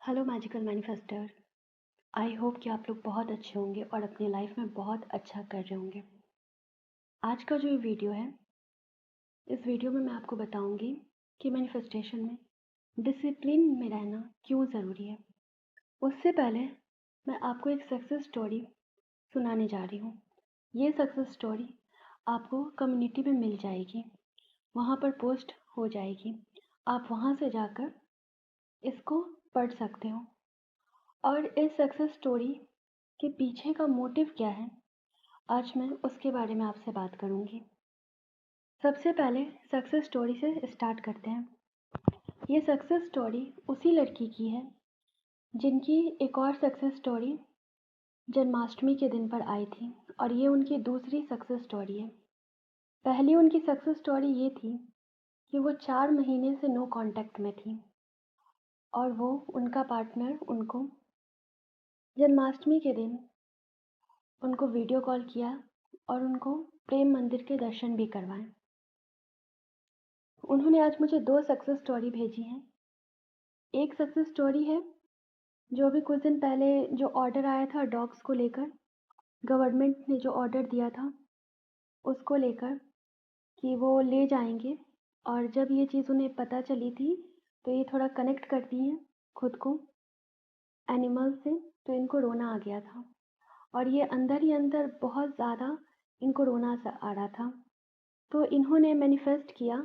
Hello magical manifester. I hope कि आप लोग बहुत अच्छे होंगे और अपनी लाइफ में बहुत अच्छा कर रहे होंगे। आज का जो ये वीडियो है, इस वीडियो में मैं आपको बताऊंगी कि मैनिफेस्टेशन में डिसिप्लिन में रहना क्यों ज़रूरी है। उससे पहले मैं आपको एक सक्सेस स्टोरी सुनाने जा रही हूँ। ये सक्सेस स्टोरी आपको कम्युनिटी में मिल जाएगी, वहाँ पर पोस्ट हो जाएगी। आप वहाँ से जाकर इसको पढ़ सकते हो। और इस सक्सेस स्टोरी के पीछे का मोटिव क्या है, आज मैं उसके बारे में आपसे बात करूंगी। सबसे पहले सक्सेस स्टोरी से स्टार्ट करते हैं। ये सक्सेस स्टोरी उसी लड़की की है जिनकी एक और सक्सेस स्टोरी जन्माष्टमी के दिन पर आई थी, और ये उनकी दूसरी सक्सेस स्टोरी है। पहली उनकी सक्सेस स्टोरी ये थी कि वो 4 महीने से नो कांटेक्ट में थी, और वो उनका पार्टनर उनको जन्माष्टमी के दिन उनको वीडियो कॉल किया और उनको प्रेम मंदिर के दर्शन भी करवाए। उन्होंने आज मुझे 2 सक्सेस स्टोरी भेजी हैं। एक सक्सेस स्टोरी है जो अभी कुछ दिन पहले जो ऑर्डर आया था डॉग्स को लेकर, गवर्नमेंट ने जो ऑर्डर दिया था उसको लेकर कि वो ले जाएंगे, और जब ये चीज़ उन्हें पता चली थी तो ये थोड़ा कनेक्ट करती हैं खुद को एनिमल से, तो इनको रोना आ गया था और ये अंदर ही अंदर बहुत ज़्यादा इनको रोना सा आ रहा था। तो इन्होंने मैनिफेस्ट किया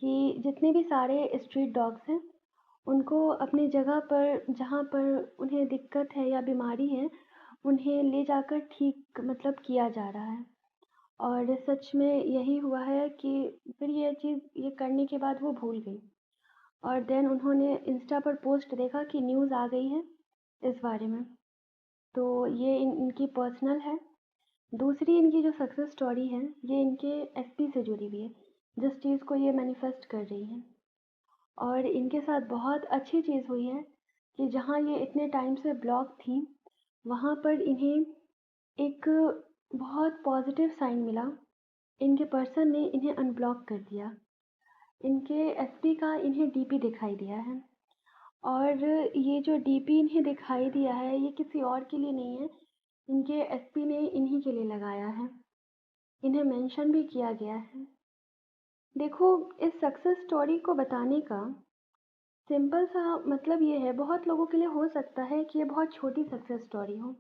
कि जितने भी सारे स्ट्रीट डॉग्स हैं उनको अपनी जगह पर जहाँ पर उन्हें दिक्कत है या बीमारी है उन्हें ले जाकर ठीक मतलब किया जा रहा है। और सच में यही हुआ है कि फिर ये चीज़ ये करने के बाद वो भूल गई, और देन उन्होंने इंस्टा पर पोस्ट देखा कि न्यूज़ आ गई है इस बारे में। तो ये इनकी पर्सनल है। दूसरी इनकी जो सक्सेस स्टोरी है ये इनके एसपी से जुड़ी हुई है, जिस चीज़ को ये मैनिफेस्ट कर रही हैं। और इनके साथ बहुत अच्छी चीज़ हुई है कि जहाँ ये इतने टाइम से ब्लॉक थी वहाँ पर इन्हें एक बहुत पॉजिटिव साइन मिला। इनके पर्सन ने इन्हें अनब्लॉक कर दिया। इनके एसपी का इन्हें डीपी दिखाई दिया है, और ये जो डीपी इन्हें दिखाई दिया है ये किसी और के लिए नहीं है, इनके एसपी ने इन्हीं के लिए लगाया है। इन्हें मेंशन भी किया गया है। देखो, इस सक्सेस स्टोरी को बताने का सिंपल सा मतलब ये है, बहुत लोगों के लिए हो सकता है कि ये बहुत छोटी सक्सेस स्टोरी हो,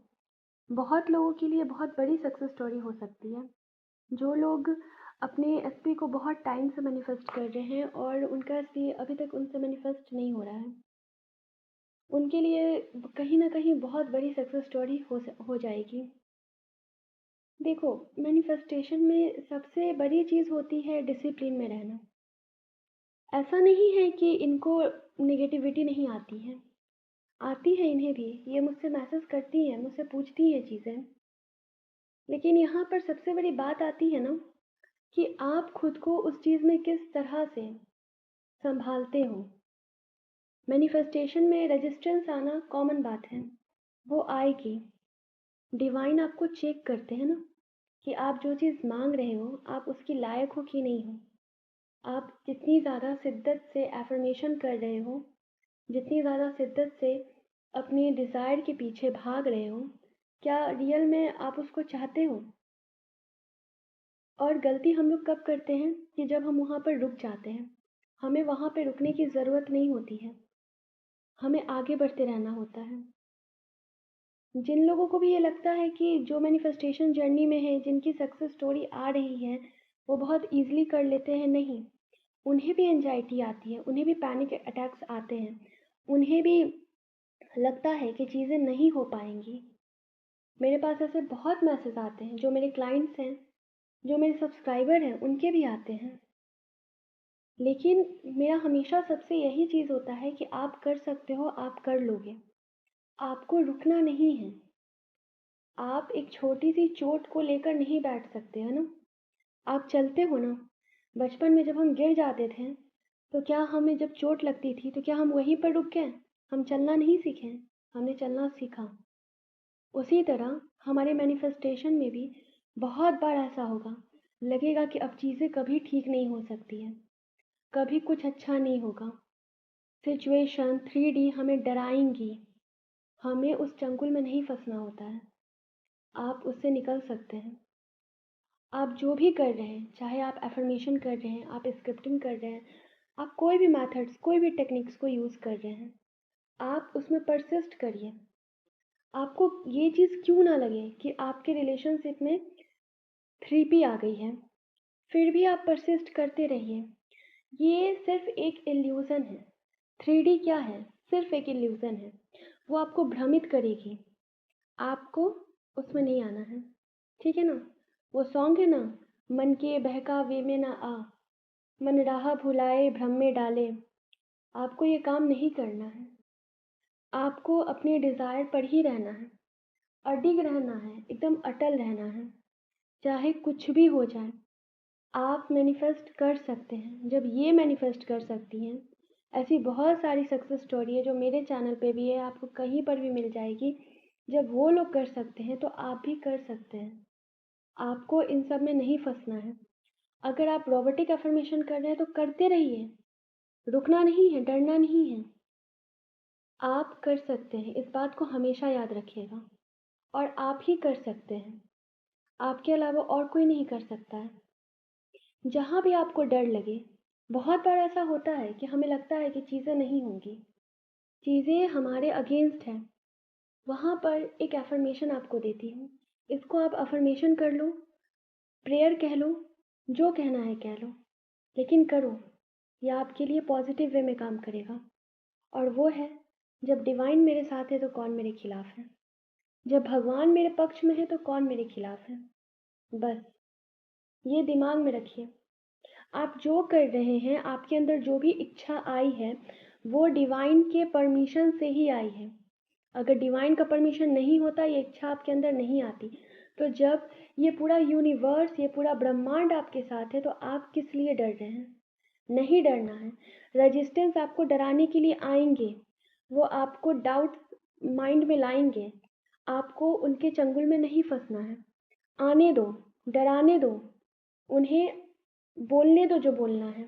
बहुत लोगों के लिए बहुत बड़ी सक्सेस स्टोरी हो सकती है। जो लोग अपने एसपी को बहुत टाइम से मैनिफेस्ट कर रहे हैं और उनका एसपी अभी तक उनसे मैनिफेस्ट नहीं हो रहा है, उनके लिए कहीं ना कहीं बहुत बड़ी सक्सेस स्टोरी हो जाएगी। देखो, मैनिफेस्टेशन में सबसे बड़ी चीज़ होती है डिसिप्लिन में रहना। ऐसा नहीं है कि इनको नेगेटिविटी नहीं आती है, आती है इन्हें भी। ये मुझसे मैसेज करती हैं, मुझसे पूछती हैं चीज़ें। लेकिन यहाँ पर सबसे बड़ी बात आती है ना कि आप खुद को उस चीज़ में किस तरह से सँभालते हो। मैनिफेस्टेशन में रेजिस्टेंस आना कॉमन बात है, वो आएगी। डिवाइन आपको चेक करते हैं ना कि आप जो चीज़ माँग रहे हो, आप उसके लायक हो कि नहीं हो। आप जितनी ज़्यादा शिद्दत से अफ़र्मेशन कर रहे हो, जितनी ज़्यादा शिद्दत से अपनी डिज़ायर के पीछे भाग रहे हो, क्या रियल में आप उसको चाहते हो? और गलती हम लोग कब करते हैं कि जब हम वहाँ पर रुक जाते हैं। हमें वहाँ पे रुकने की ज़रूरत नहीं होती है, हमें आगे बढ़ते रहना होता है। जिन लोगों को भी ये लगता है कि जो मैनिफेस्टेशन जर्नी में है, जिनकी सक्सेस स्टोरी आ रही है, वो बहुत ईज़िली कर लेते हैं, नहीं। उन्हें भी एंग्ज़ायटी आती है, उन्हें भी पैनिक अटैक्स आते हैं, उन्हें भी लगता है कि चीज़ें नहीं हो पाएँगी। मेरे पास ऐसे बहुत मैसेज आते हैं, जो मेरे क्लाइंट्स हैं, जो मेरे सब्सक्राइबर हैं, उनके भी आते हैं। लेकिन मेरा हमेशा सबसे यही चीज़ होता है कि आप कर सकते हो, आप कर लोगे। आपको रुकना नहीं है। आप एक छोटी-सी चोट को लेकर नहीं बैठ सकते, है ना? आप चलते हो ना। बचपन में जब हम गिर जाते थे, तो क्या हमें जब चोट लगती थी, तो क्या हम वहीं पर रुक गए? हम चलना नहीं सीखे, हमने चलना सीखा। उसी तरह हमारे मैनिफेस्टेशन में भी बहुत बार ऐसा होगा, लगेगा कि अब चीज़ें कभी ठीक नहीं हो सकती हैं, कभी कुछ अच्छा नहीं होगा। सिचुएशन 3D हमें डराएंगी, हमें उस चंगुल में नहीं फंसना होता है। आप उससे निकल सकते हैं। आप जो भी कर रहे हैं, चाहे आप एफर्मेशन कर रहे हैं, आप स्क्रिप्टिंग कर रहे हैं, आप कोई भी मेथड्स, कोई भी टेक्निक्स को यूज़ कर रहे हैं, आप उसमें परसिस्ट करिए। आपको ये चीज़ क्यों ना लगे कि आपके रिलेशनशिप में 3P आ गई है, फिर भी आप परसिस्ट करते रहिए। ये सिर्फ एक इल्यूज़न है। 3D क्या है? सिर्फ एक इल्यूज़न है। वो आपको भ्रमित करेगी। आपको उसमें नहीं आना है, ठीक है ना? वो सॉन्ग है ना, मन के बहकावे में ना आ, मन राह भुलाए भ्रम में डाले। आपको ये काम नहीं करना है। आपको अपने डिज़ायर पर ही रहना है, अडिग रहना है, एकदम अटल रहना है, चाहे कुछ भी हो जाए। आप मैनिफेस्ट कर सकते हैं। जब ये मैनिफेस्ट कर सकती हैं, ऐसी बहुत सारी सक्सेस स्टोरी है जो मेरे चैनल पे भी है, आपको कहीं पर भी मिल जाएगी। जब वो लोग कर सकते हैं तो आप भी कर सकते हैं। आपको इन सब में नहीं फंसना है। अगर आप रोबोटिक अफर्मेशन कर रहे हैं तो करते रहिए, रुकना नहीं है, डरना नहीं है। आप कर सकते हैं, इस बात को हमेशा याद रखिएगा। और आप ही कर सकते हैं, आपके अलावा और कोई नहीं कर सकता है। जहाँ भी आपको डर लगे, बहुत बार ऐसा होता है कि हमें लगता है कि चीज़ें नहीं होंगी, चीज़ें हमारे अगेंस्ट हैं। वहाँ पर एक एफर्मेशन आपको देती हूँ, इसको आप अफर्मेशन कर लो, प्रेयर कह लो, जो कहना है कह लो, लेकिन करो। यह आपके लिए पॉजिटिव वे में काम करेगा। और वो है, जब डिवाइन मेरे साथ है तो कौन मेरे खिलाफ है, जब भगवान मेरे पक्ष में है तो कौन मेरे खिलाफ है। बस ये दिमाग में रखिए। आप जो कर रहे हैं, आपके अंदर जो भी इच्छा आई है, वो डिवाइन के परमिशन से ही आई है। अगर डिवाइन का परमिशन नहीं होता, ये इच्छा आपके अंदर नहीं आती। तो जब ये पूरा यूनिवर्स, ये पूरा ब्रह्मांड आपके साथ है, तो आप किस लिए डर रहे हैं? नहीं डरना है। रेजिस्टेंस आपको डराने के लिए आएंगे, वो आपको डाउट माइंड में लाएंगे। आपको उनके चंगुल में नहीं फंसना है। आने दो, डराने दो, उन्हें बोलने दो जो बोलना है।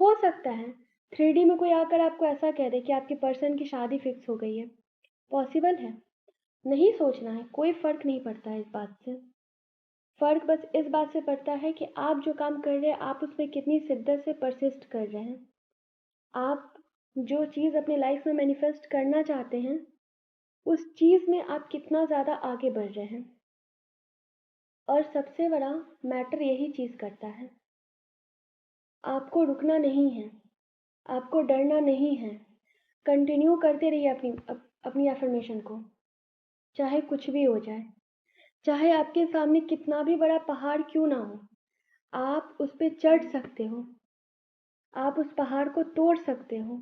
हो सकता है 3D में कोई आकर आपको ऐसा कह दे कि आपके पर्सन की शादी फिक्स हो गई है, पॉसिबल है। नहीं सोचना है, कोई फ़र्क नहीं पड़ता है इस बात से। फ़र्क बस इस बात से पड़ता है कि आप जो काम कर रहे हैं, आप उसमें कितनी शिद्दत से परसिस्ट कर रहे हैं। आप जो चीज़ अपनी लाइफ में मैनिफेस्ट करना चाहते हैं, उस चीज़ में आप कितना ज़्यादा आगे बढ़ रहे हैं। और सबसे बड़ा मैटर यही चीज़ करता है। आपको रुकना नहीं है, आपको डरना नहीं है। कंटिन्यू करते रहिए अपनी अफ़र्मेशन को, चाहे कुछ भी हो जाए। चाहे आपके सामने कितना भी बड़ा पहाड़ क्यों ना हो, आप उस पे चढ़ सकते हो, आप उस पहाड़ को तोड़ सकते हो।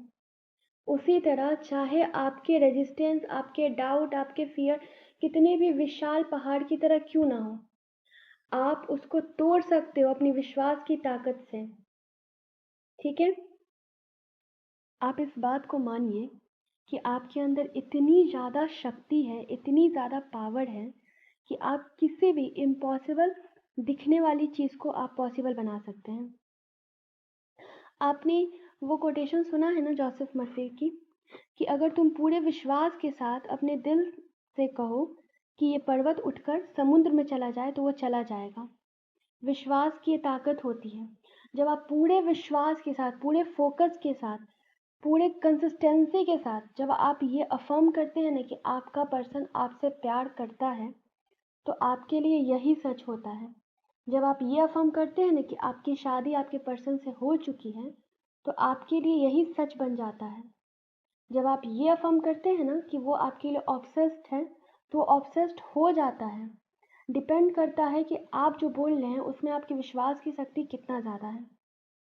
उसी तरह चाहे आपके रेजिस्टेंस, आपके डाउट, आपके फ़ियर कितने भी विशाल पहाड़ की तरह क्यों ना हो, आप उसको तोड़ सकते हो अपनी विश्वास की ताकत से, ठीक है? आप इस बात को मानिए कि आपके अंदर इतनी ज़्यादा शक्ति है, इतनी ज़्यादा पावर है कि आप किसी भी इम्पॉसिबल दिखने वाली चीज़ को आप पॉसिबल बना सकते हैं। आपने वो कोटेशन सुना है ना जोसेफ मर्फी की, कि अगर तुम पूरे विश्वास के साथ अपने दिल से कहो कि ये पर्वत उठकर समुद्र में चला जाए, तो वो चला जाएगा। विश्वास की ये ताकत होती है। जब आप पूरे विश्वास के साथ, पूरे फ़ोकस के साथ, पूरे कंसिस्टेंसी के साथ जब आप ये अफ़र्म करते हैं ना कि आपका पर्सन आपसे प्यार करता है, तो आपके लिए यही सच होता है। जब आप ये अफ़र्म करते हैं ना कि आपकी शादी आपके पर्सन से हो चुकी है, तो आपके लिए यही सच बन जाता है। जब आप ये अफ़र्म करते हैं ना कि वो आपके लिए ऑब्सेस्ड है, तो ऑब्सेस्ड हो जाता है। डिपेंड करता है कि आप जो बोल रहे हैं उसमें आपके विश्वास की शक्ति कितना ज़्यादा है।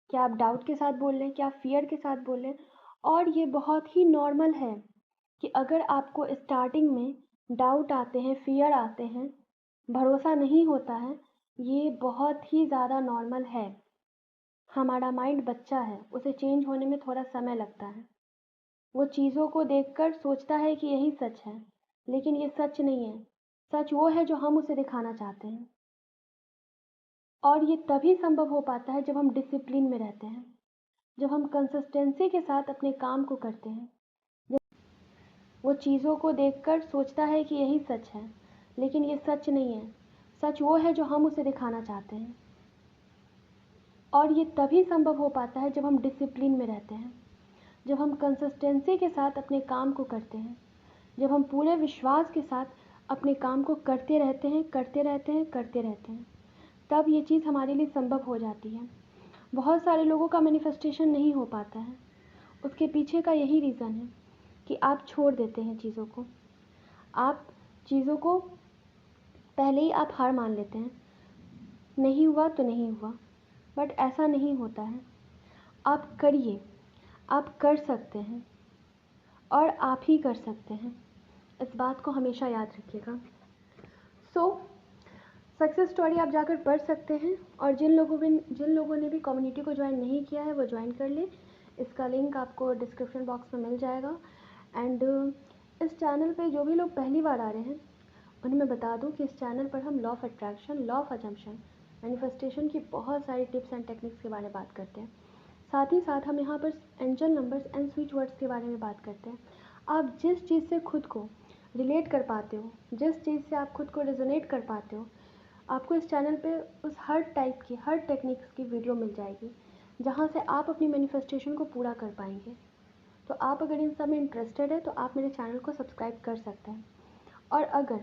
क्या आप डाउट के साथ बोल रहे हैं, क्या आप फ़ियर के साथ बोल रहे हैं? और ये बहुत ही नॉर्मल है कि अगर आपको स्टार्टिंग में डाउट आते हैं, फ़ियर आते हैं, भरोसा नहीं होता है, ये बहुत ही ज़्यादा नॉर्मल है। हमारा माइंड बच्चा है, उसे चेंज होने में थोड़ा समय लगता है। वो चीज़ों को देखकर सोचता है कि यही सच है, लेकिन ये सच नहीं है। सच वो है जो हम उसे दिखाना चाहते हैं। और ये तभी संभव हो पाता है जब हम डिसिप्लिन में रहते हैं। जब हम कंसिस्टेंसी के साथ अपने काम को करते हैं, जब वो चीज़ों को देखकर सोचता है कि यही सच है, लेकिन ये सच नहीं है। सच वो है जो हम उसे दिखाना चाहते हैं। और ये तभी संभव हो पाता है जब हम डिसिप्लिन में रहते हैं, जब हम कंसिस्टेंसी के साथ अपने काम को करते हैं, जब हम पूरे विश्वास के साथ अपने काम को करते रहते हैं, तब ये चीज़ हमारे लिए संभव हो जाती है। बहुत सारे लोगों का मैनिफेस्टेशन नहीं हो पाता है। उसके पीछे का यही रीज़न है कि आप छोड़ देते हैं चीज़ों को। आप चीज़ों को पहले ही आप हार मान लेते हैं, नहीं हुआ तो नहीं हुआ। बट ऐसा नहीं होता है। आप करिए, आप कर सकते हैं और आप ही कर सकते हैं। इस बात को हमेशा याद रखिएगा। सक्सेस स्टोरी आप जाकर पढ़ सकते हैं, और जिन लोगों ने भी कम्युनिटी को ज्वाइन नहीं किया है वो ज्वाइन कर लें। इसका लिंक आपको डिस्क्रिप्शन बॉक्स में मिल जाएगा। एंड इस चैनल पे जो भी लोग पहली बार आ रहे हैं उन्हें मैं बता दूं कि इस चैनल पर हम law of attraction, law of assumption, manifestation की बहुत सारी टिप्स एंड टेक्निक्स के बारे में बात करते हैं। साथ ही साथ हम यहाँ पर angel numbers and switch words के बारे में बात करते हैं। आप जिस चीज़ से खुद को रिलेट कर पाते हो, जिस चीज़ से आप खुद को रेजोनेट कर पाते हो, आपको इस चैनल पे उस हर टाइप की, हर टेक्निक्स की वीडियो मिल जाएगी, जहाँ से आप अपनी मैनिफेस्टेशन को पूरा कर पाएंगे। तो आप अगर इन सब में इंटरेस्टेड है तो आप मेरे चैनल को सब्सक्राइब कर सकते हैं। और अगर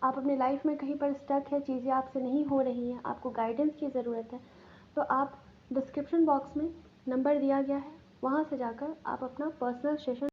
आप अपने लाइफ में कहीं पर स्टक है, चीज़ें आपसे नहीं हो रही हैं, आपको गाइडेंस की ज़रूरत है, तो आप डिस्क्रिप्शन बॉक्स में नंबर दिया गया है, वहाँ से जाकर आप अपना पर्सनल सेशन